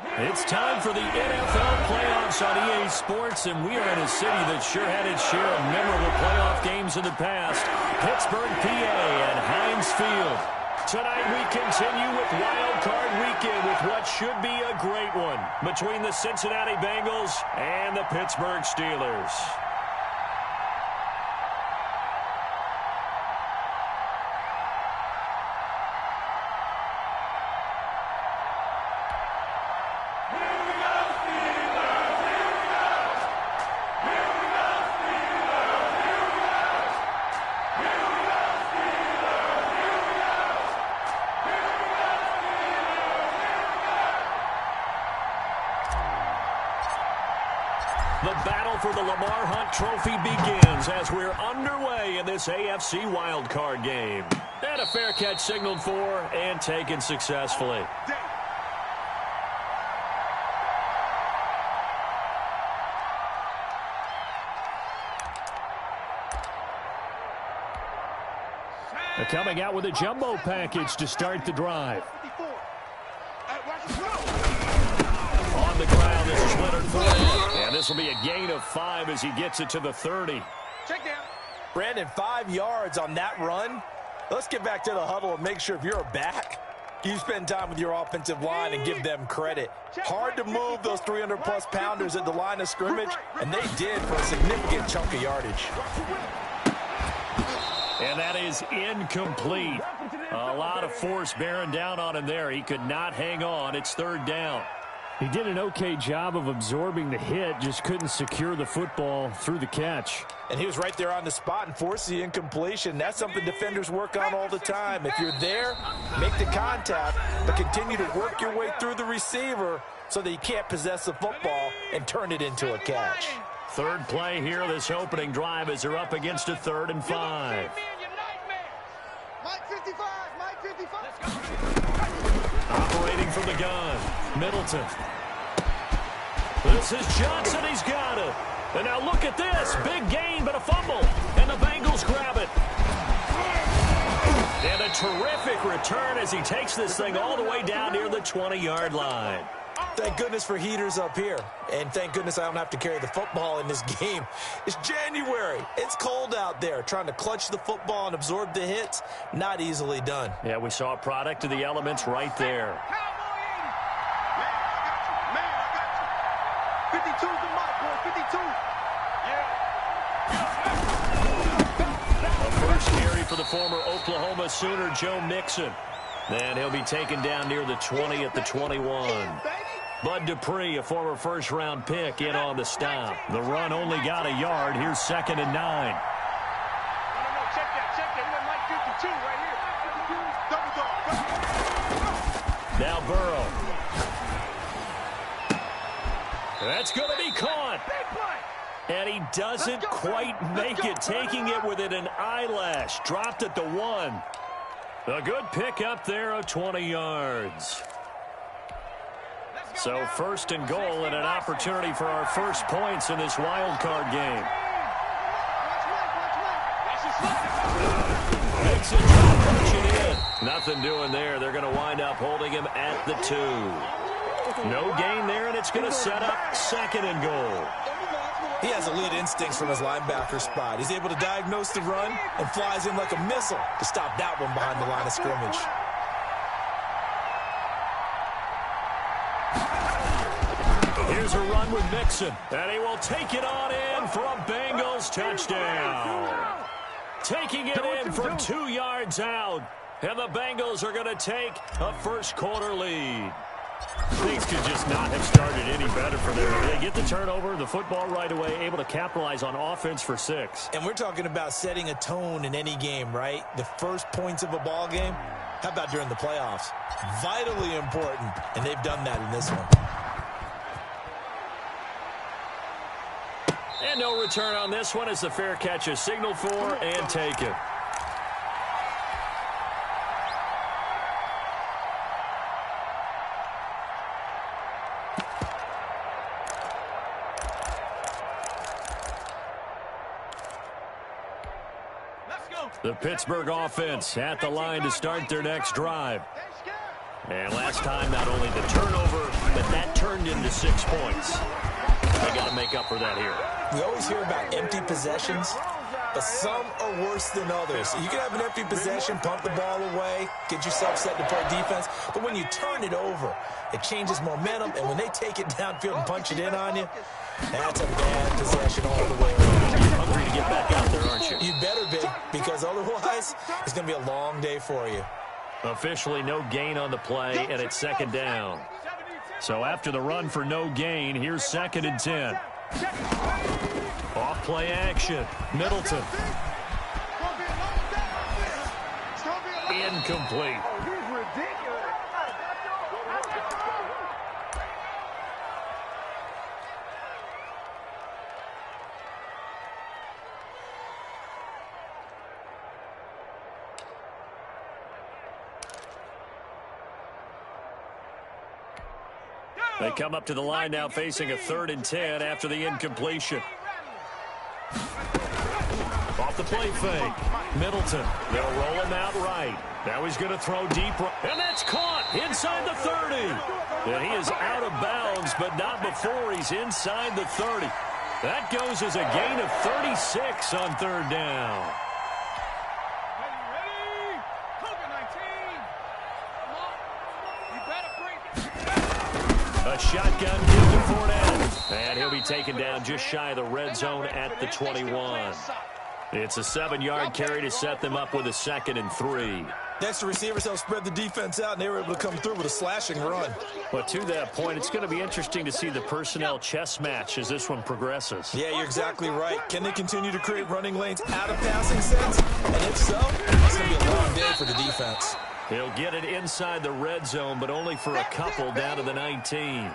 It's time for the NFL playoffs on EA Sports, and we are in a city that sure had its share of memorable playoff games in the past. Pittsburgh, PA at Heinz Field. Tonight we continue with Wild Card Weekend with what should be a great one between the Cincinnati Bengals and the Pittsburgh Steelers. The battle for the Lamar Hunt Trophy begins as we're underway in this AFC wildcard game. And a fair catch signaled for and taken successfully. They're coming out with a jumbo package to start the drive. On the ground, this is Leonard Fournette. And this will be a gain of 5 as he gets it to the 30. Check down. Brandon, 5 yards on that run. Let's get back to the huddle and make sure if you're a back, you spend time with your offensive line and give them credit. Hard to move those 300-plus pounders at the line of scrimmage, and they did for a significant chunk of yardage. And that is incomplete. A lot of force bearing down on him there. He could not hang on. It's 3rd down. He did an okay job of absorbing the hit, just couldn't secure the football through the catch. And he was right there on the spot and forced the incompletion. That's something defenders work on all the time. If you're there, make the contact, but continue to work your way through the receiver so that you can't possess the football and turn it into a catch. 3rd play here, this opening drive, as they're up against a 3rd and 5. Operating from the gun, Middleton. This is Johnson, he's got it. And now look at this, big gain but a fumble, and the Bengals grab it. And a terrific return as he takes this thing all the way down near the 20-yard line. Thank goodness for heaters up here. And thank goodness I don't have to carry the football in this game. It's January. It's cold out there. Trying to clutch the football and absorb the hits, not easily done. Yeah, we saw a product of the elements right there. Man, I got you. 52's the mark, boy. 52. A first carry for the former Oklahoma Sooner, Joe Mixon. And he'll be taken down near the 20 at the 21. Bud Dupree, a former first-round pick, in on the stop. The run only got a yard. Here's 2nd and 9. No, check that. He went like 52 right here. Now Burrow. That's going to be caught. And he doesn't quite make it, taking it within an eyelash. Dropped at the 1. A good pick up there of 20 yards. So 1st and goal and an opportunity for our first points in this wild card game. Makes it punch it in. Nothing doing there. They're going to wind up holding him at the 2. No gain there, and it's going to set up 2nd and goal. He has elite instincts from his linebacker spot. He's able to diagnose the run and flies in like a missile to stop that one behind the line of scrimmage. Here's a run with Mixon, and he will take it on in for a Bengals touchdown. Taking it in from 2 yards out, and the Bengals are going to take a first-quarter lead. Things could just not have started any better for them. They get the turnover, the football right away, able to capitalize on offense for 6. And we're talking about setting a tone in any game, right? The first points of a ball game. How about during the playoffs? Vitally important, and they've done that in this one. And no return on this one as the fair catch is signaled for and taken. The Pittsburgh offense at the line to start their next drive. And last time, not only the turnover, but that to 6 points. They got to make up for that here. We always hear about empty possessions, but some are worse than others. You can have an empty possession, punt the ball away, get yourself set to play defense, but when you turn it over, it changes momentum, and when they take it downfield and punch it in on you, that's a bad possession all the way around. You're hungry to get back out there, aren't you? You better be, because otherwise, it's going to be a long day for you. Officially no gain on the play, and it's 2nd down. So after the run for no gain, here's 2nd and 10. Off play action. Middleton. Incomplete. They come up to the line now facing a 3rd and 10 after the incompletion. Off the play fake. Middleton. They'll roll him out right. Now he's going to throw deep. And that's caught inside the 30. And he is out of bounds, but not before he's inside the 30. That goes as a gain of 36 on 3rd down. A shotgun give to Fournette. And he'll be taken down just shy of the red zone at the 21. It's a 7-yard carry to set them up with a 2nd and 3. Next, the receivers helped spread the defense out, and they were able to come through with a slashing run. But to that point, it's going to be interesting to see the personnel chess match as this one progresses. Yeah, you're exactly right. Can they continue to create running lanes out of passing sets? And if so, it's going to be a long day for the defense. He'll get it inside the red zone, but only for a couple down to the 19.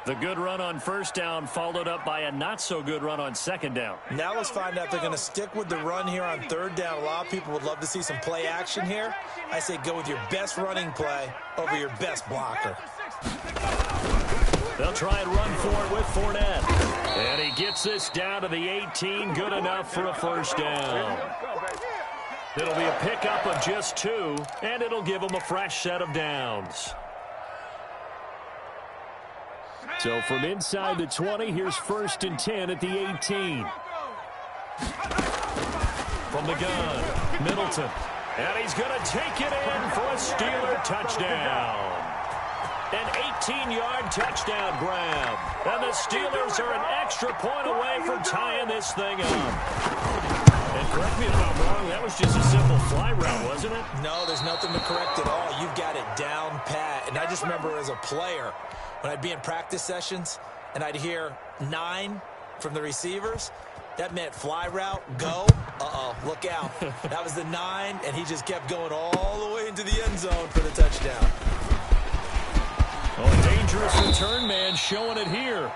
The good run on 1st down followed up by a not-so-good run on 2nd down. Now let's find out if they're going to stick with the run here on 3rd down. A lot of people would love to see some play action here. I say go with your best running play over your best blocker. They'll try and run for it with Fournette. And he gets this down to the 18. Good enough for a 1st down. It'll be a pickup of just 2, and it'll give them a fresh set of downs. So from inside the 20, here's 1st and 10 at the 18. From the gun, Middleton. And he's going to take it in for a Steeler touchdown. An 18-yard touchdown grab. And the Steelers are an extra point away from tying this thing up. And correct me if I'm wrong, that was just a simple fly route, wasn't it? No, there's nothing to correct at all. You've got it down pat. And I just remember as a player, when I'd be in practice sessions and I'd hear 9 from the receivers, that meant fly route, go. Uh-oh, look out. That was the 9, and he just kept going all the way into the end zone for the touchdown. Oh, a dangerous return man showing it here.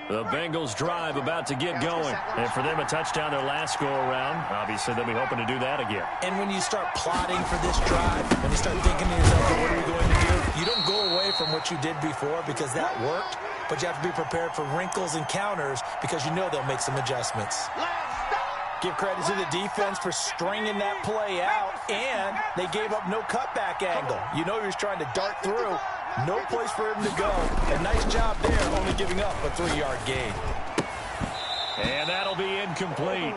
The Bengals drive about to get going. And for them, a touchdown their last go-around. Obviously, they'll be hoping to do that again. And when you start plotting for this drive, when you start thinking to yourself, what are we going to do? You don't go away from what you did before because that worked, but you have to be prepared for wrinkles and counters because you know they'll make some adjustments. Give credit to the defense for stringing that play out, and they gave up no cutback angle. You know he was trying to dart through. No place for him to go. A nice job there, only giving up a 3-yard gain. And that'll be incomplete.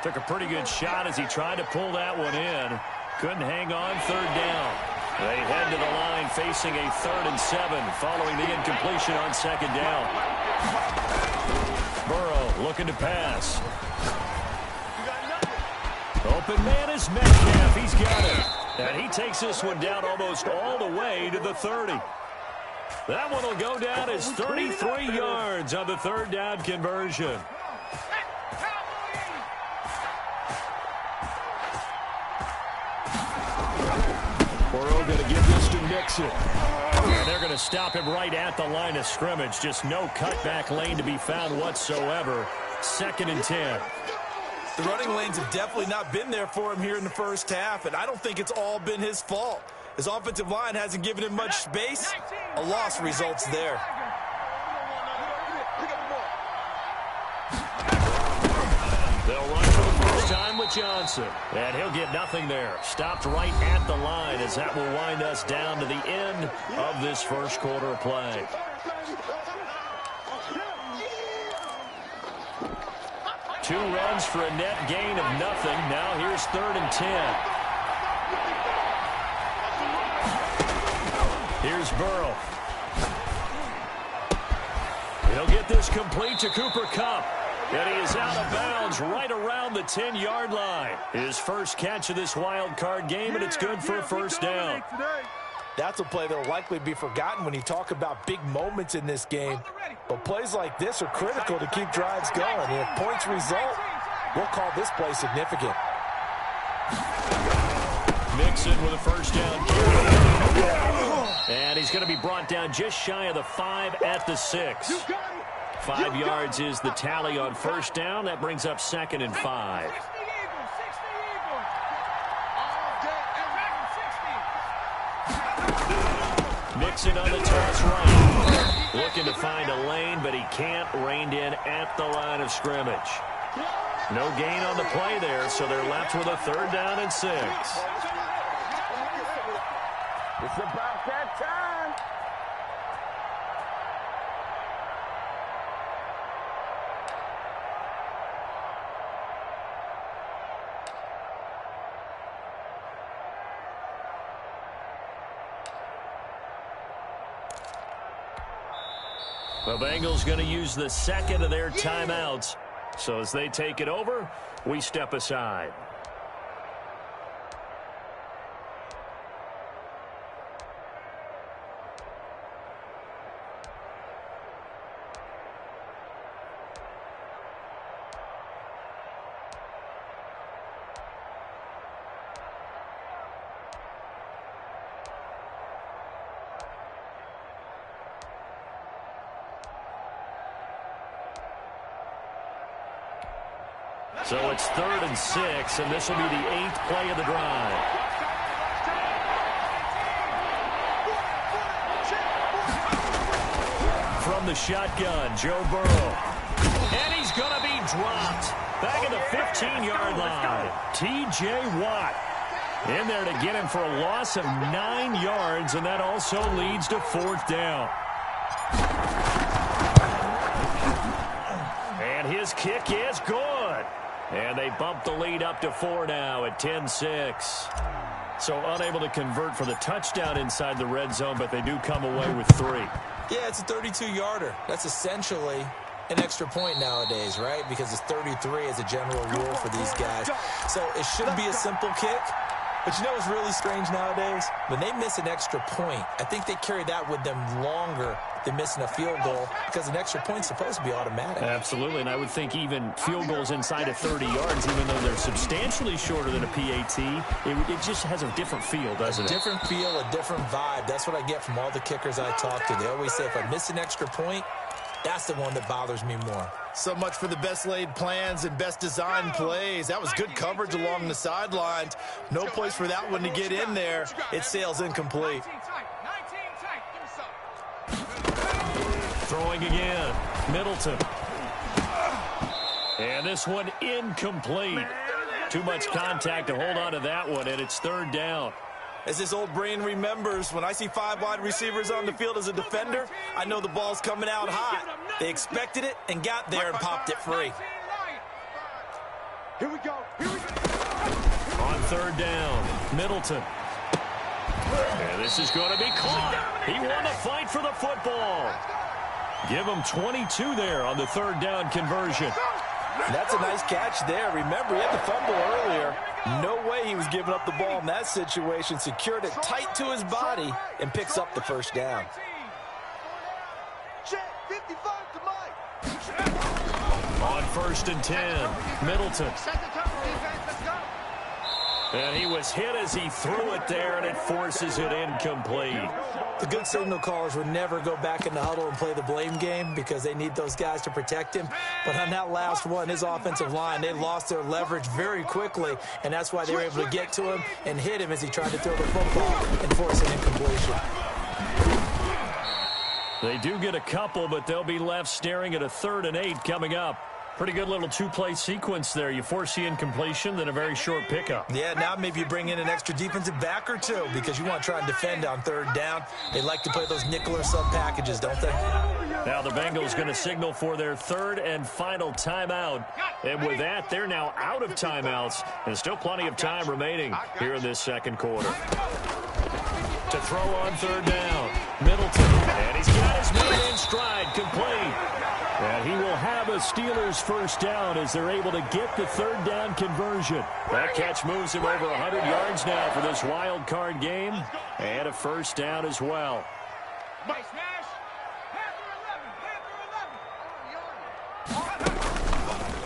Took a pretty good shot as he tried to pull that one in. Couldn't hang on 3rd down. They head to the line facing a 3rd and 7 following the incompletion on 2nd down. Burrow looking to pass. Open man is Metcalf. He's got it. And he takes this one down almost all the way to the 30. That one will go down as 33 yards on the 3rd down conversion. Burrow going to give this to Nixon. And they're going to stop him right at the line of scrimmage. Just no cutback lane to be found whatsoever. 2nd and 10. The running lanes have definitely not been there for him here in the first half, and I don't think it's all been his fault. His offensive line hasn't given him much space. A loss results there. They'll run for the first time with Johnson. And he'll get nothing there. Stopped right at the line as that will wind us down to the end of this first quarter of play. Two runs for a net gain of nothing. Now here's 3rd and 10. Here's Burrow. He'll get this complete to Cooper Kupp. And he is out of bounds right around the 10-yard line. His first catch of this wild card game, and it's good for a first down. That's a play that will likely be forgotten when you talk about big moments in this game. But plays like this are critical to keep drives going. And if points result, we'll call this play significant. Mixon with a first down carry. And he's going to be brought down just shy of the 5 at the 6. 5 yards is the tally on first down. That brings up 2nd and 5. Mixon on the toss right. Looking to find a lane, but he can't. Reined in at the line of scrimmage. No gain on the play there, so they're left with a 3rd down and 6. It's about that time. The Bengals going to use the 2nd of their timeouts. So as they take it over, we step aside. So it's 3rd and 6, and this will be the 8th play of the drive. From the shotgun, Joe Burrow. And he's going to be dropped. Back at the 15-yard line. T.J. Watt in there to get him for a loss of 9 yards, and that also leads to 4th down. And his kick is good. And they bump the lead up to 4 now at 10-6. So unable to convert for the touchdown inside the red zone, but they do come away with 3. Yeah, it's a 32-yarder. That's essentially an extra point nowadays, right? Because it's 33 as a general rule for these guys. So it should be a simple kick. But you know what's really strange nowadays? When they miss an extra point, I think they carry that with them longer than missing a field goal because an extra point's supposed to be automatic. Absolutely, and I would think even field goals inside of 30 yards, even though they're substantially shorter than a PAT, it just has a different feel, doesn't it? A different feel, a different vibe. That's what I get from all the kickers I talk to. They always say if I miss an extra point, that's the one that bothers me more. So much for the best laid plans and best designed plays. That was good coverage along the sidelines. No place for that one to get in there. It sails incomplete. Throwing again. Middleton. And this one incomplete. Too much contact to hold on to that one, and it's 3rd down. As this old brain remembers, when I see 5 wide receivers on the field as a defender, I know the ball's coming out hot. They expected it and got there and popped it free. Here we go. Here we go. On 3rd down, Middleton. And this is going to be caught. He won the fight for the football. Give him 22 there on the 3rd down conversion. That's a nice catch there. Remember, he had the fumble earlier. No way he was giving up the ball in that situation. Secured it tight to his body and picks up the first down. On 1st and 10, Middleton. And he was hit as he threw it there, and it forces it incomplete. The good signal callers would never go back in the huddle and play the blame game because they need those guys to protect him. But on that last one, his offensive line, they lost their leverage very quickly, and that's why they were able to get to him and hit him as he tried to throw the football and force an incompletion. They do get a couple, but they'll be left staring at a 3rd and 8 coming up. Pretty good little two-play sequence there. You force the incompletion, then a very short pickup. Yeah, now maybe you bring in an extra defensive back or two because you want to try and defend on third down. They like to play those nickel or sub packages, don't they? Now the Bengals going to signal for their third and final timeout. And with that, they're now out of timeouts. And still plenty of time remaining here in this second quarter. To throw on third down, Middleton. And he's got his man in stride, complete. And he will have a Steelers first down as they're able to get the third down conversion. That catch moves him over 100 yards now for this wild card game. And a first down as well.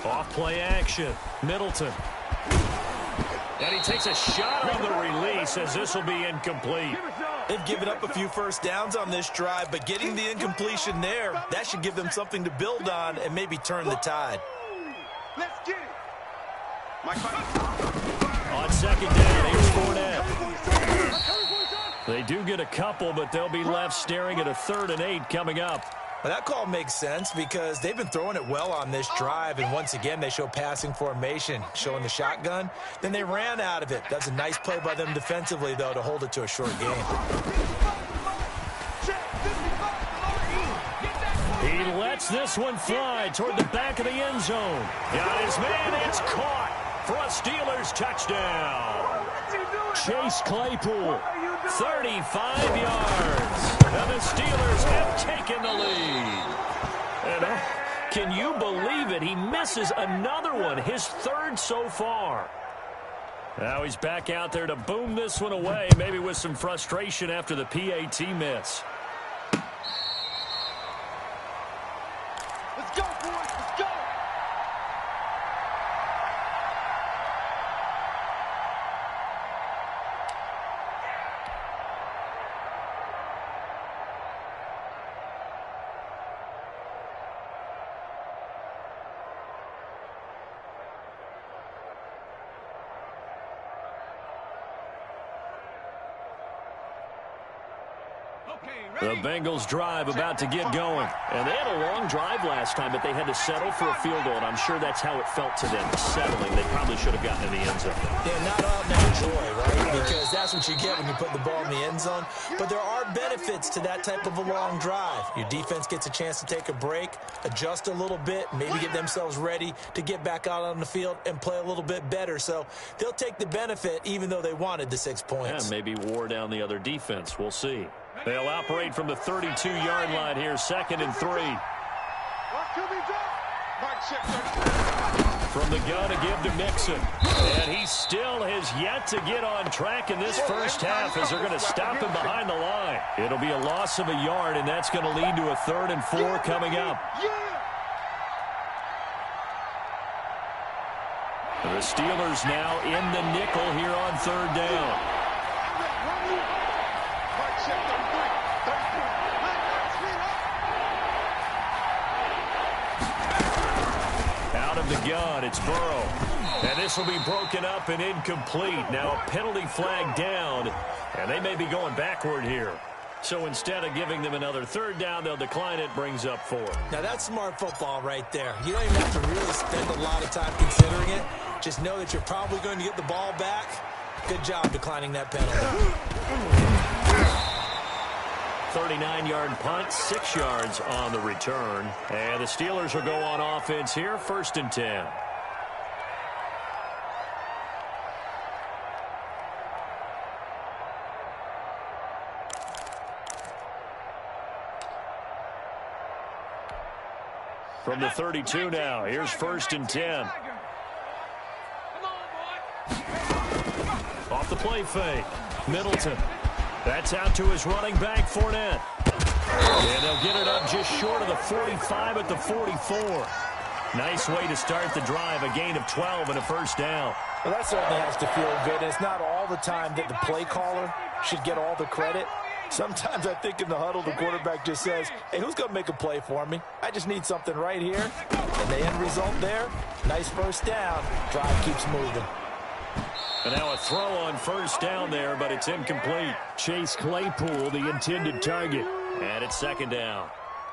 Off play action, Middleton. And he takes a shot on the release as this will be incomplete. They've given up a few first downs on this drive, but getting the incompletion there, that should give them something to build on and maybe turn the tide. Let's get it. On second down, here's Fournette. They do get a couple, but they'll be left staring at a 3rd and 8 coming up. Well, that call makes sense because they've been throwing it well on this drive, and once again, they show passing formation, showing the shotgun. Then they ran out of it. That's a nice play by them defensively, though, to hold it to a short game. He lets this one fly toward the back of the end zone. Got his man, it's caught for a Steelers touchdown. Chase Claypool. 35 yards. And the Steelers have taken the lead. And can you believe it? He misses another one, his 3rd so far. Now he's back out there to boom this one away, maybe with some frustration after the PAT miss. Let's go, boys. Let's go. The Bengals drive about to get going. And they had a long drive last time, but they had to settle for a field goal, and I'm sure that's how it felt to them, settling. They probably should have gotten in the end zone. Yeah, not all that joy, right? Because that's what you get when you put the ball in the end zone. But there are benefits to that type of a long drive. Your defense gets a chance to take a break, adjust a little bit, maybe get themselves ready to get back out on the field and play a little bit better. So they'll take the benefit even though they wanted the 6 points. Yeah, maybe wore down the other defense. We'll see. They'll operate from the 32-yard line here, 2nd and 3. From the gun to give to Mixon. And he still has yet to get on track in this first half as they're going to stop him behind the line. It'll be a loss of a yard, and that's going to lead to a 3rd and 4 coming up. The Steelers now in the nickel here on 3rd down. Out of the gun, it's Burrow. And this will be broken up and incomplete. Now a penalty flag down, and they may be going backward here. So instead of giving them another 3rd down, they'll decline it, brings up 4. Now that's smart football right there. You don't even have to really spend a lot of time considering it. Just know that you're probably going to get the ball back. Good job declining that penalty. 39-yard punt, 6 yards on the return. And the Steelers will go on offense here, 1st and 10. From the 32 now, here's 1st and 10. Off the play fake, Middleton. That's out to his running back, Fournette. And they'll get it up just short of the 45 at the 44. Nice way to start the drive, a gain of 12 and a 1st down. Well, that certainly has to feel good. It's not all the time that the play caller should get all the credit. Sometimes I think in the huddle, the quarterback just says, hey, who's going to make a play for me? I just need something right here. And the end result there, nice 1st down. Drive keeps moving. And now a throw on 1st down there, but it's incomplete. Chase Claypool, the intended target. And it's 2nd down.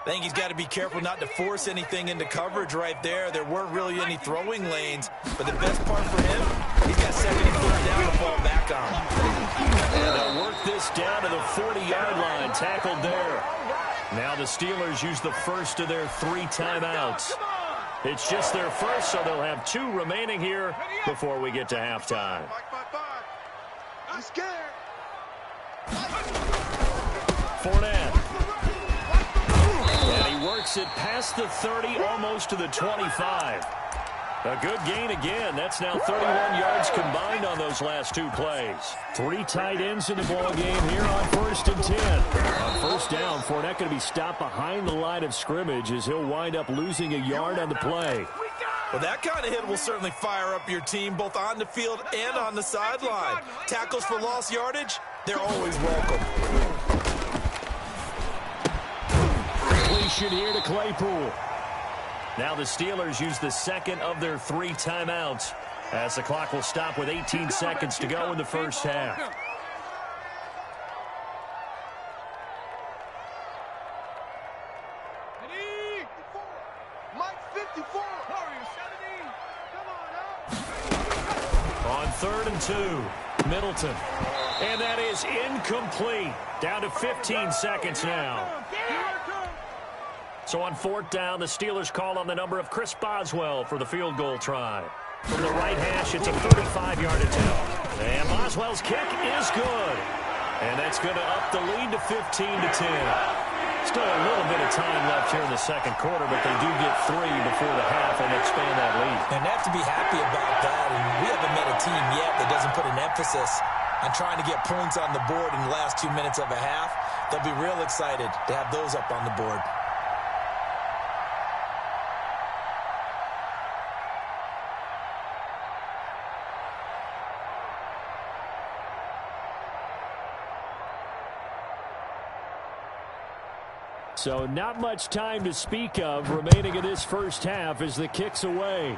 I think he's got to be careful not to force anything into coverage right there. There weren't really any throwing lanes, but the best part for him, he's got second and third down to fall back on. And they'll work this down to the 40-yard line, tackled there. Now the Steelers use the first of their 3 timeouts. It's just their first, so they'll have 2 remaining here before we get to halftime. I'm scared. Fournette. And he works it past the 30, almost to the 25. A good gain again. That's now 31 yards combined on those last 2 plays. 3 tight ends in the ball game here on 1st and 10. On first down, Fournette going to be stopped behind the line of scrimmage as he'll wind up losing a yard on the play. Well, that kind of hit will certainly fire up your team both on the field and on the sideline. Tackles for lost yardage, they're always welcome. Completion here to Claypool. Now the Steelers use the second of their 3 timeouts as the clock will stop with 18 seconds to go in the first half. Mike 54. On 3rd and 2, Middleton. And that is incomplete. Down to 15 seconds now. So on 4th down, the Steelers call on the number of Chris Boswell for the field goal try. From the right hash, it's a 35-yard attempt. And Boswell's kick is good. And that's going to up the lead to 15-10. Still a little bit of time left here in the second quarter, but they do get 3 before the half and expand that lead. And they have to be happy about that. And we haven't met a team yet that doesn't put an emphasis on trying to get points on the board in the last 2 minutes of a half. They'll be real excited to have those up on the board. So not much time to speak of remaining in this first half as the kick's away.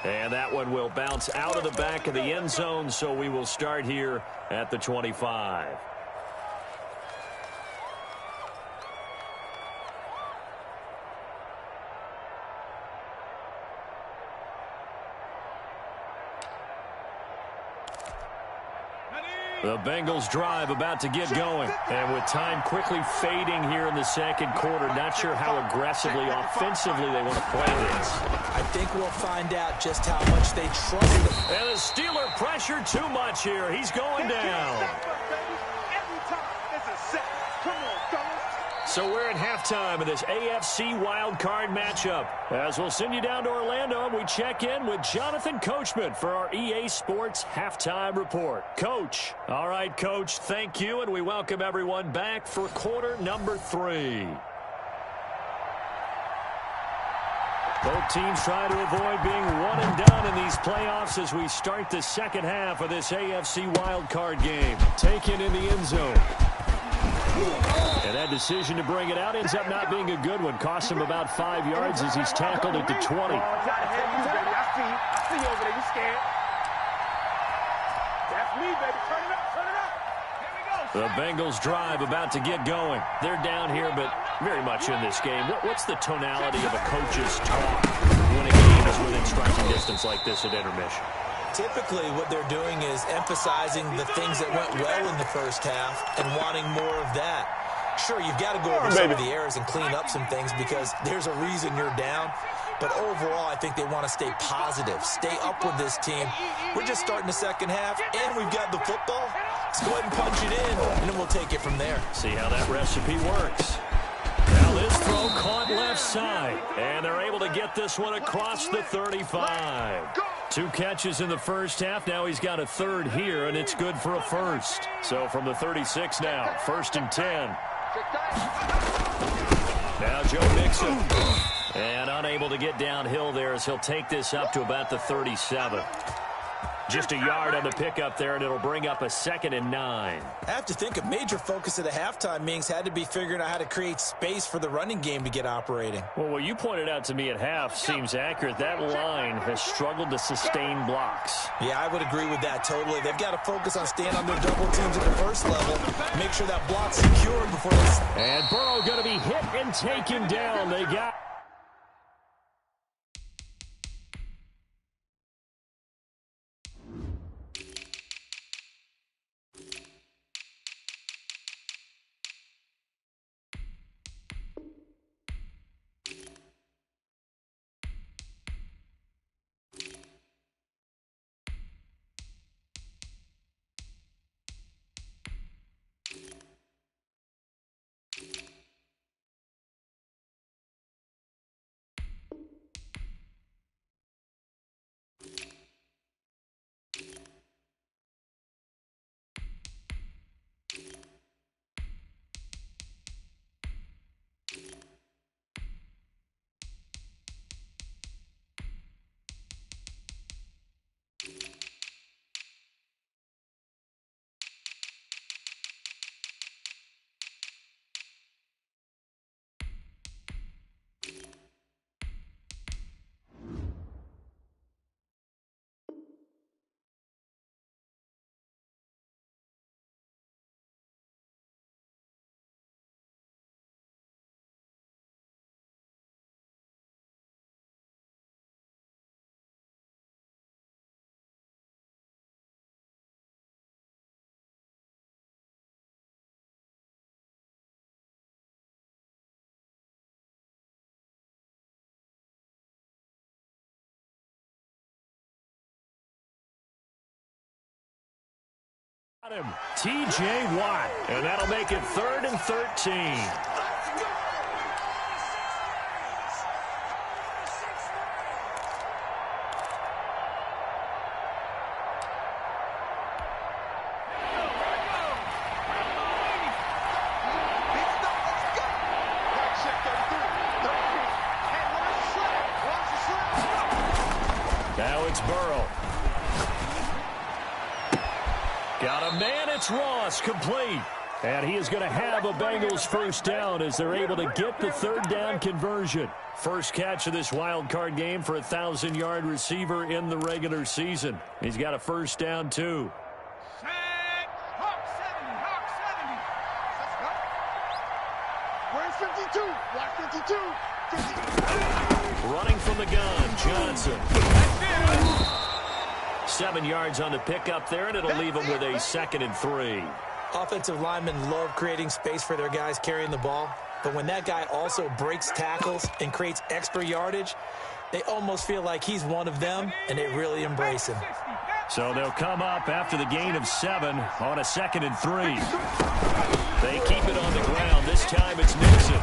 And that one will bounce out of the back of the end zone, so we will start here at the 25. The Bengals drive about to get going. And with time quickly fading here in the second quarter, not sure how aggressively, offensively they want to play this. I think we'll find out just how much they trust him. And the Steeler pressure too much here. He's going down. So we're at halftime of this AFC wildcard matchup. As we'll send you down to Orlando, and we check in with Jonathan Coachman for our EA Sports Halftime Report. Coach. All right, Coach, thank you, and we welcome everyone back for quarter number 3. Both teams try to avoid being one and done in these playoffs as we start the second half of this AFC wildcard game. Taken in the end zone. And that decision to bring it out ends up not being a good one. Costs him about 5 yards as he's tackled at the 20. I see you over there. You scared. That's me, baby. Turn it up. Turn it up. Here we go. The Bengals drive about to get going. They're down here, but very much in this game. What's the tonality of a coach's talk when a game is within striking distance like this at intermission? Typically, what they're doing is emphasizing the things that went well in the first half and wanting more of that. Sure, you've got to go over some of the errors and clean up some things because there's a reason you're down. But overall, I think they want to stay positive, stay up with this team. We're just starting the second half, and we've got the football. Let's go ahead and punch it in, and then we'll take it from there. See how that recipe works. Now this throw caught left side, and they're able to get this one across the 35. 2 catches in the first half. Now he's got a third here, and it's good for a first. So from the 36 now, 1st and 10. Now Joe Mixon. And unable to get downhill there as he'll take this up to about the 37. Just a yard on the pickup there, and it'll bring up a 2nd and 9. I have to think a major focus of the halftime meetings had to be figuring out how to create space for the running game to get operating. Well, what you pointed out to me at half seems accurate. That line has struggled to sustain blocks. Yeah, I would agree with that totally. They've got to focus on staying on their double teams at the first level, make sure that block's secured before they... And Burrow going to be hit and taken down. They got... T.J. Watt, and that'll make it 3rd and 13. Now it's Burrow. Got a man, it's Ross, complete. And he is going to have a Bengals first down as they're able to get the 3rd down conversion. First catch of this wild card game for a 1,000-yard receiver in the regular season. He's got a first down, too. Hawk 70, Hawk 70. Let's go. We're in 52. Block 52. 50. Running from the gun, Johnson. 7 yards on the pickup there, and it'll leave them with a 2nd and 3. Offensive linemen love creating space for their guys carrying the ball, but when that guy also breaks tackles and creates extra yardage, they almost feel like he's one of them, and they really embrace him. So they'll come up after the gain of 7 on a 2nd and 3. They keep it on the ground. This time it's Nixon.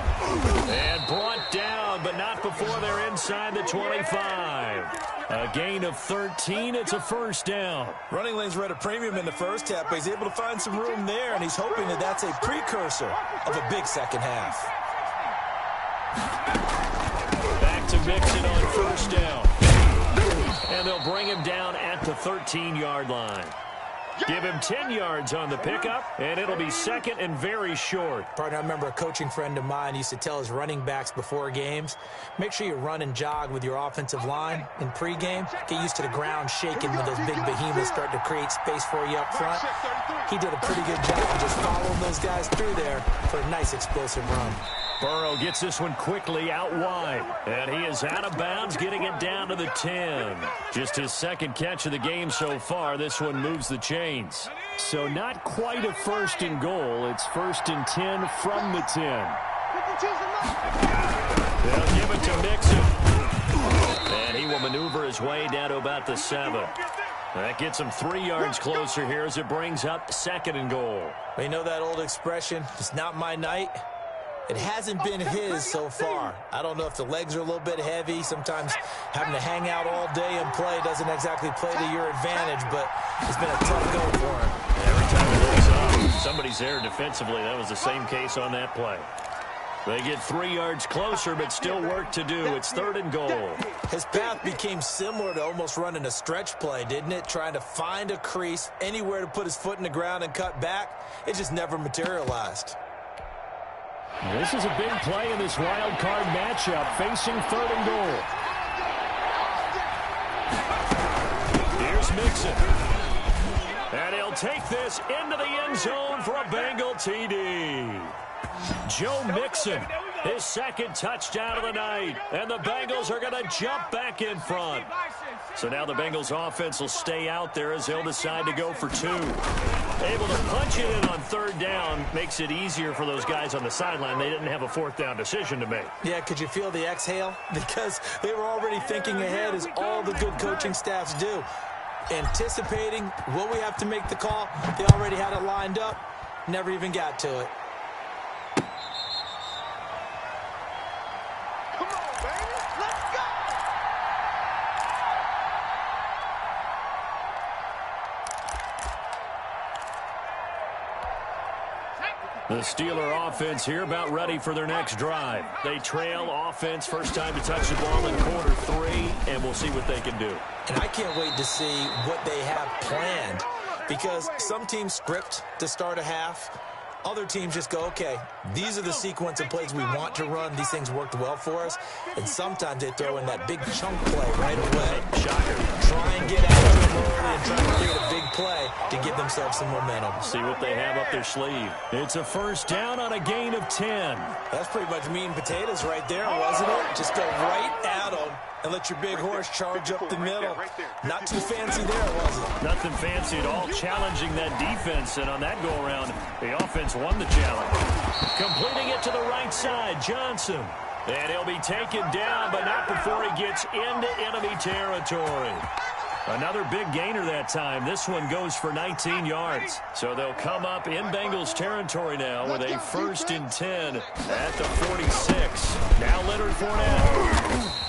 And brought down, but not before they're inside the 25. A gain of 13. It's a first down. Running lanes were at a premium in the first half, but he's able to find some room there, and he's hoping that that's a precursor of a big second half. Back to Mixon on first down. And they'll bring him down at the 13-yard line. Give him 10 yards on the pickup, and it'll be 2nd and very short. Partner, I remember a coaching friend of mine used to tell his running backs before games, make sure you run and jog with your offensive line in pregame. Get used to the ground shaking when those big behemoths start to create space for you up front. He did a pretty good job of just following those guys through there for a nice explosive run. Burrow gets this one quickly out wide. And he is out of bounds, getting it down to the 10. Just his 2nd catch of the game so far. This one moves the chains. So not quite a 1st and goal. It's 1st and 10 from the 10. They'll give it to Mixon. And he will maneuver his way down to about the 7. That gets him 3 yards closer here as it brings up 2nd and goal. Well, you know that old expression, it's not my night? It hasn't been his so far. I don't know if the legs are a little bit heavy. Sometimes having to hang out all day and play doesn't exactly play to your advantage, but it's been a tough go for him. Every time he looks up, somebody's there defensively. That was the same case on that play. They get 3 yards closer, but still work to do. It's 3rd and goal. His path became similar to almost running a stretch play, didn't it? Trying to find a crease, anywhere to put his foot in the ground and cut back. It just never materialized. This is a big play in this wild card matchup, facing 3rd and goal. Here's Mixon. And he'll take this into the end zone for a Bengal TD. Joe Mixon, his 2nd touchdown of the night. And the Bengals are going to jump back in front. So now the Bengals offense will stay out there as they'll decide to go for 2. Able to punch it in on 3rd down makes it easier for those guys on the sideline. They didn't have a 4th down decision to make. Yeah, could you feel the exhale? Because they were already thinking ahead, as all the good coaching staffs do. Anticipating, will we have to make the call? They already had it lined up. Never even got to it. Come on, baby. Let's go. The Steeler offense here about ready for their next drive. They trail offense, first time to touch the ball in quarter 3, and we'll see what they can do. And I can't wait to see what they have planned, because some teams script to start a half. Other teams just go, okay, these are the sequence of plays we want to run. These things worked well for us. And sometimes they throw in that big chunk play right away. Shocker. Try and get after them early and try to create a big play to give themselves some momentum. See what they have up their sleeve. It's a 1st down on a gain of 10. That's pretty much meat and potatoes right there, wasn't it? Just go right at them and let your big horse charge up the middle. Not too fancy there, was it? Nothing fancy at all, challenging that defense, and on that go-around, the offense won the challenge. Completing it to the right side, Johnson. And he'll be taken down, but not before he gets into enemy territory. Another big gainer that time. This one goes for 19 yards. So they'll come up in Bengals territory now with a 1st and 10 at the 46. Now Leonard Fournette.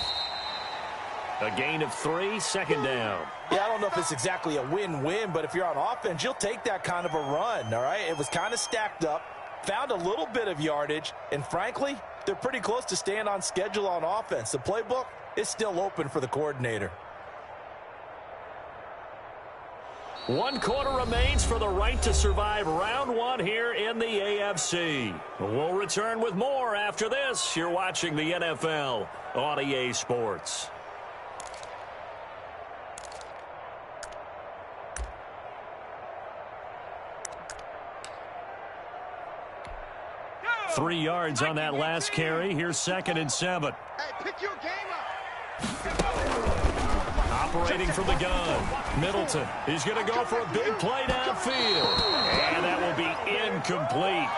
A gain of 3, 2nd down. Yeah, I don't know if it's exactly a win-win, but if you're on offense, you'll take that kind of a run, all right? It was kind of stacked up, found a little bit of yardage, and frankly, they're pretty close to staying on schedule on offense. The playbook is still open for the coordinator. 1 quarter remains for the right to survive round 1 here in the AFC. We'll return with more after this. You're watching the NFL on EA Sports. Three yards on that last carry. Here's 2nd and 7. Hey, pick your game up. Operating from the gun. Middleton. He's going to go for a big play downfield. And that will be incomplete.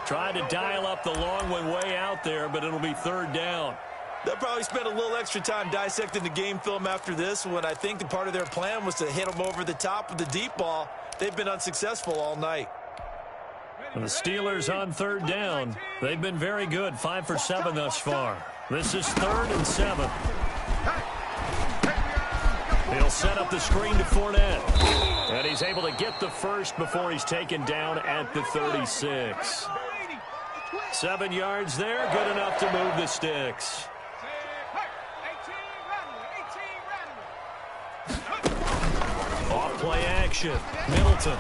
Trying to dial up the long one way out there, but it'll be 3rd down. They'll probably spend a little extra time dissecting the game film after this one. I think the part of their plan was to hit them over the top with the deep ball. They've been unsuccessful all night. And the Steelers on 3rd down. They've been very good, 5 for 7 thus far. This is 3rd and 7. He'll set up the screen to Fournette. And he's able to get the first before he's taken down at the 36. 7 yards there, good enough to move the sticks. Off play action. Middleton.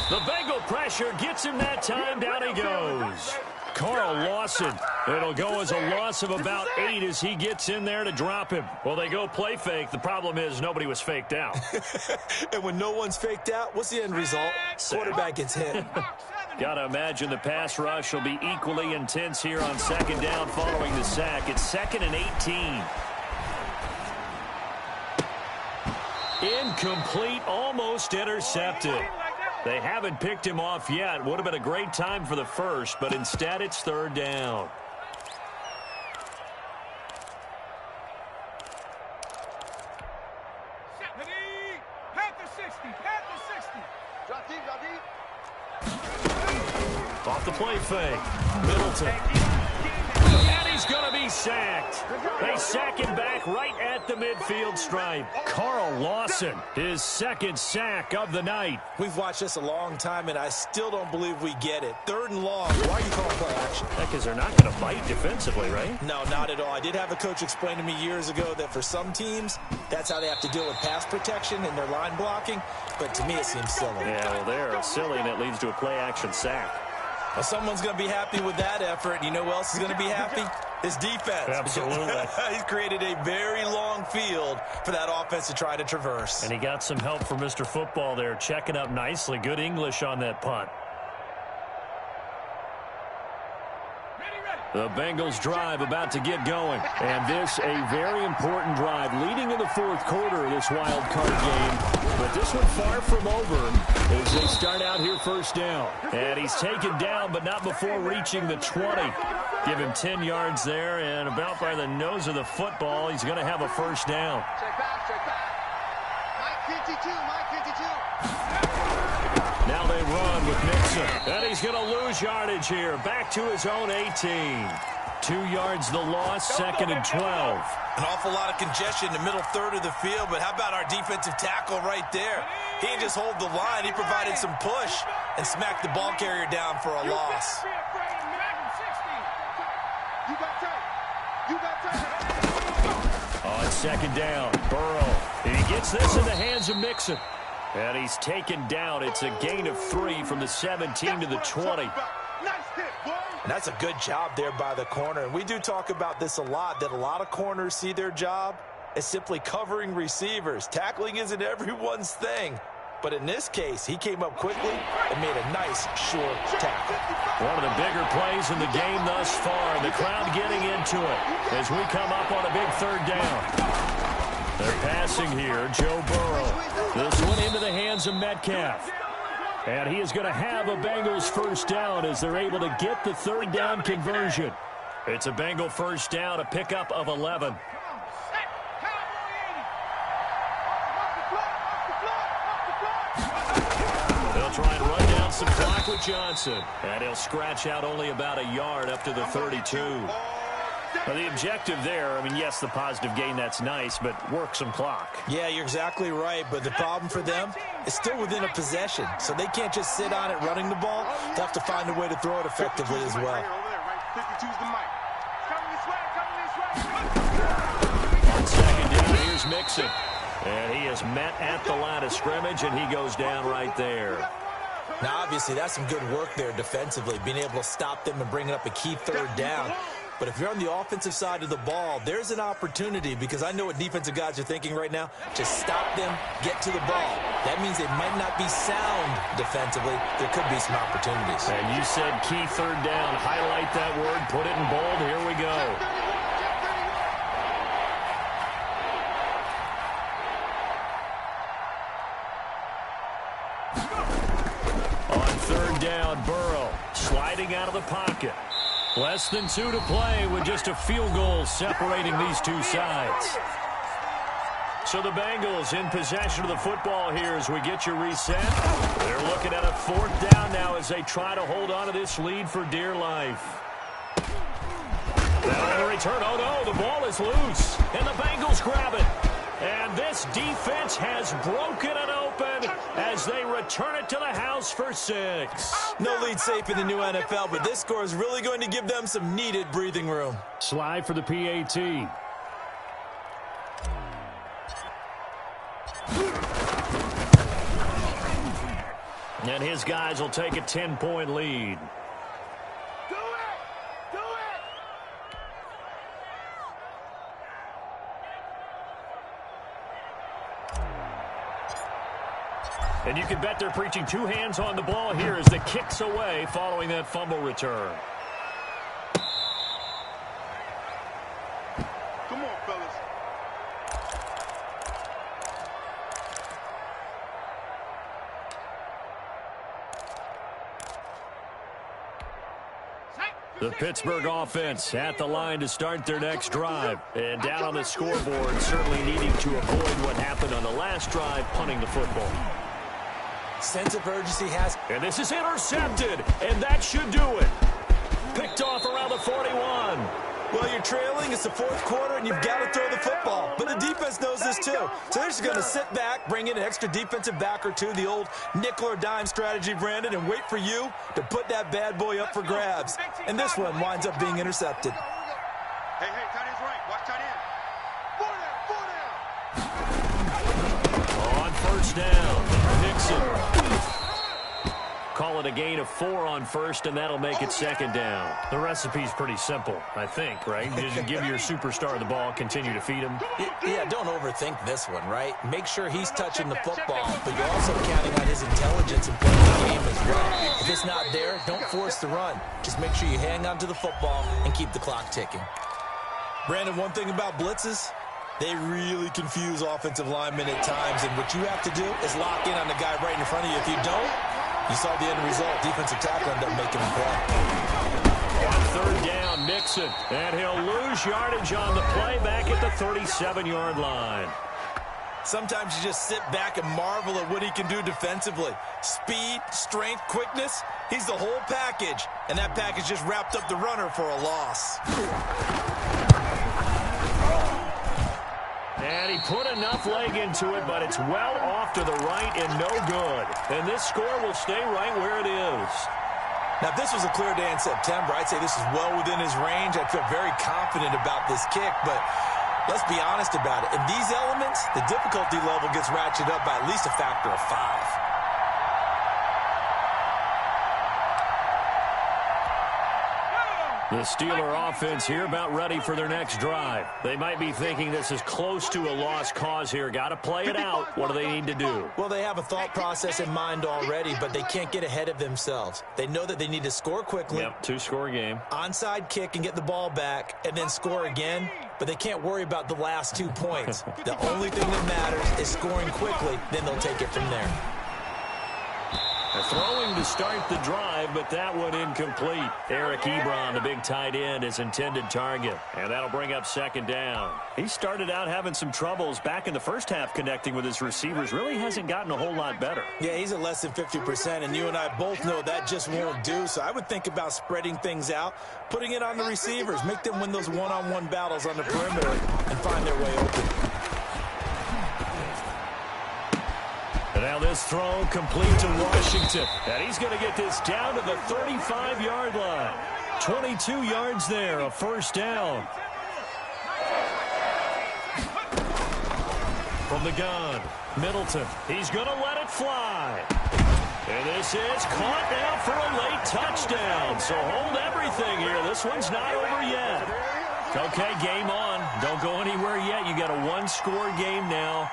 The Bengal pressure gets him that time. Down he goes. Carl Lawson. It'll go as a loss of about 8 as he gets in there to drop him. Well, they go play fake. The problem is nobody was faked out. And when no one's faked out, what's the end result? Quarterback gets hit. Got to imagine the pass rush will be equally intense here on 2nd down following the sack. It's 2nd and 18. Incomplete, almost intercepted. They haven't picked him off yet. Would have been a great time for the first, but instead it's 3rd down. Off the play fake. Middleton. And he's he's going to be sacked. They sack him back right at the midfield stripe. Carl Lawson, his second sack of the night. We've watched this a long time, and I still don't believe we get it. 3rd and long. Why are you calling play action? Because they're not going to bite defensively, right? No, not at all. I did have a coach explain to me years ago that for some teams, that's how they have to deal with pass protection and their line blocking. But to me, it seems silly. Yeah, well, they're silly, and it leads to a play-action sack. Well, someone's going to be happy with that effort. You know who else is going to be happy? His defense. Absolutely. He's created a very long field for that offense to try to traverse. And he got some help from Mr. Football there, checking up nicely. Good English on that punt. The Bengals drive about to get going. And this a very important drive leading in the 4th quarter of this wild card game. But this one far from over as they start out here first down. And he's taken down, but not before reaching the 20. Give him 10 yards there, and about by the nose of the football, he's going to have a first down. Check back, check back. Mike 52, Mike 52. Now they run with Mixon. And he's going to lose yardage here. Back to his own 18. 2 yards the loss, 2nd and 12. An awful lot of congestion in the middle third of the field, but how about our defensive tackle right there? He didn't just hold the line. He provided some push and smacked the ball carrier down for a loss. On 2nd down, Burrow. And he gets this in the hands of Mixon. And he's taken down. It's a gain of 3 from the 17 to the 20. And that's a good job there by the corner. And we do talk about this a lot, that a lot of corners see their job as simply covering receivers. Tackling isn't everyone's thing. But in this case, he came up quickly and made a nice, short tackle. One of the bigger plays in the game thus far. The crowd getting into it as we come up on a big 3rd down. They're passing here, Joe Burrow. This one into the hands of Metcalf. And he is going to have a Bengals first down as they're able to get the 3rd down conversion. It's a Bengal first down, a pickup of 11. They'll try and run down some clock with Johnson. And he'll scratch out only about a yard up to the 32. Well, the objective there, I mean, yes, the positive gain, that's nice, but work some clock. Yeah, you're exactly right, but the problem for them is still within a possession, so they can't just sit on it running the ball. They have to find a way to throw it effectively as well. On 2nd down, here's Mixon. And he is met at the line of scrimmage, and he goes down right there. Now, obviously, that's some good work there defensively, being able to stop them and bringing up a key 3rd down. But if you're on the offensive side of the ball, there's an opportunity, because I know what defensive guys are thinking right now. Just stop them, get to the ball. That means they might not be sound defensively. There could be some opportunities. And you said key 3rd down. Highlight that word, put it in bold. Here we go. On 3rd down, Burrow sliding out of the pocket. Less than 2 to play with just a field goal separating these two sides. So the Bengals in possession of the football here as we get you reset. They're looking at a 4th down now as they try to hold on to this lead for dear life. Now on the return, oh no, the ball is loose. And the Bengals grab it. And this defense has broken it open as they return it to the house for 6. No lead safe in the new NFL, but this score is really going to give them some needed breathing room. Slide for the PAT. And his guys will take a 10-point lead. And you can bet they're preaching 2 hands on the ball here as the kick's away following that fumble return. Come on, fellas. The Pittsburgh offense at the line to start their next drive. And down on the scoreboard, certainly needing to avoid what happened on the last drive, punting the football. Sense of urgency has... And this is intercepted, and that should do it. Picked off around the 41. Well, you're trailing. It's the fourth quarter, and you've got to throw the football. But the defense knows this, too. So they're just going to sit back, bring in an extra defensive back or two, the old nickel or dime strategy, Brandon, and wait for you to put that bad boy up for grabs. And this one winds up being intercepted. Hey, tight end's right. Watch tight end. Four down. On first down, Nixon. Call it a gain of 4 on first, and that'll make it second down. The recipe's pretty simple, I think, right? Just give your superstar the ball, continue to feed him. Yeah, don't overthink this one, right? Make sure he's touching the football, but you're also counting on his intelligence and playing the game as well. If it's not there, don't force the run. Just make sure you hang on to the football and keep the clock ticking. Brandon, one thing about blitzes, they really confuse offensive linemen at times, and what you have to do is lock in on the guy right in front of you. If you don't, you saw the end result. Defensive tackle ended up making him play. On third down, Nixon. And he'll lose yardage on the play back at the 37-yard line. Sometimes you just sit back and marvel at what he can do defensively. Speed, strength, quickness, he's the whole package. And that package just wrapped up the runner for a loss. And he put enough leg into it, but it's well off to the right and no good. And this score will stay right where it is. Now, if this was a clear day in September, I'd say this is well within his range. I'd feel very confident about this kick, but let's be honest about it. In these elements, the difficulty level gets ratcheted up by at least a factor of 5. The Steeler offense here about ready for their next drive. They might be thinking this is close to a lost cause here. Got to play it out. What do they need to do? Well, they have a thought process in mind already, but they can't get ahead of themselves. They know that they need to score quickly. Yep, 2-score game. Onside kick and get the ball back and then score again, but they can't worry about the last 2 points. The only thing that matters is scoring quickly, then they'll take it from there. They're throwing to start the drive, but that one incomplete. Eric Ebron, the big tight end, his intended target. And that'll bring up second down. He started out having some troubles back in the first half connecting with his receivers. Really hasn't gotten a whole lot better. Yeah, he's at less than 50%, and you and I both know that just won't do. So I would think about spreading things out, putting it on the receivers, make them win those one-on-one battles on the perimeter and find their way open. And now this throw complete to Washington. And he's going to get this down to the 35-yard line. 22 yards there, a first down. From the gun, Middleton. He's going to let it fly. And this is caught now for a late touchdown. So hold everything here. This one's not over yet. Okay, game on. Don't go anywhere yet. You got a one-score game now.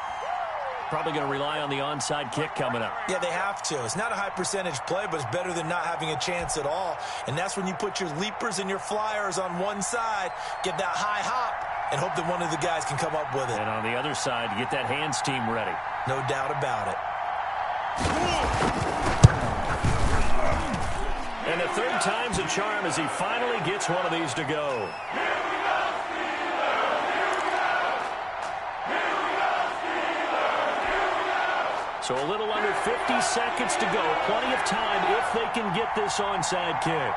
Probably going to rely on the onside kick coming up. Yeah, they have to. It's not a high percentage play, but it's better than not having a chance at all. And that's when you put your leapers and your flyers on one side, get that high hop, and hope that one of the guys can come up with it. And on the other side, get that hands team ready. No doubt about it. And the third time's a charm as he finally gets one of these to go. So a little under 50 seconds to go. Plenty of time if they can get this onside kick.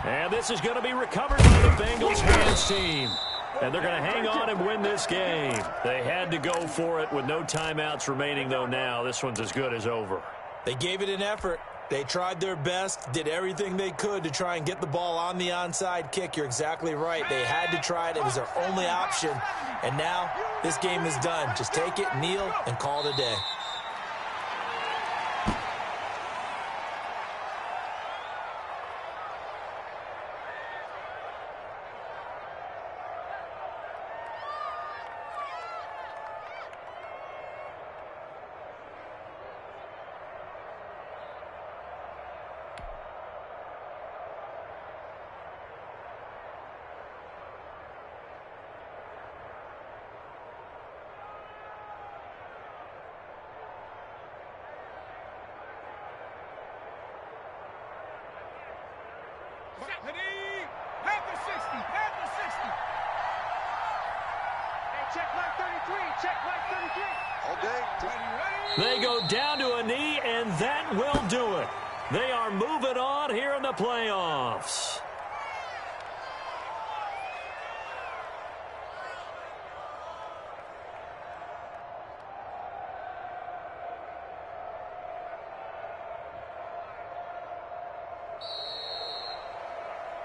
And this is going to be recovered by the Bengals hands team. And they're going to hang on and win this game. They had to go for it with no timeouts remaining, though, now. This one's as good as over. They gave it an effort. They tried their best, did everything they could to try and get the ball on the onside kick. You're exactly right. They had to try it. It was their only option. And now this game is done. Just take it, kneel, and call it a day. They go down to a knee, and that will do it. They are moving on here in the playoffs.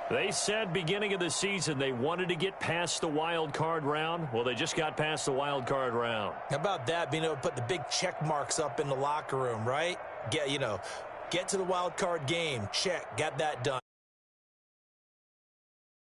They said beginning of the season they wanted to get past the wild card round. Well, they just got past the wild card round. How about that, being able to put the big check marks up in the locker room, right? Get to the wild card game. Check. Got that done.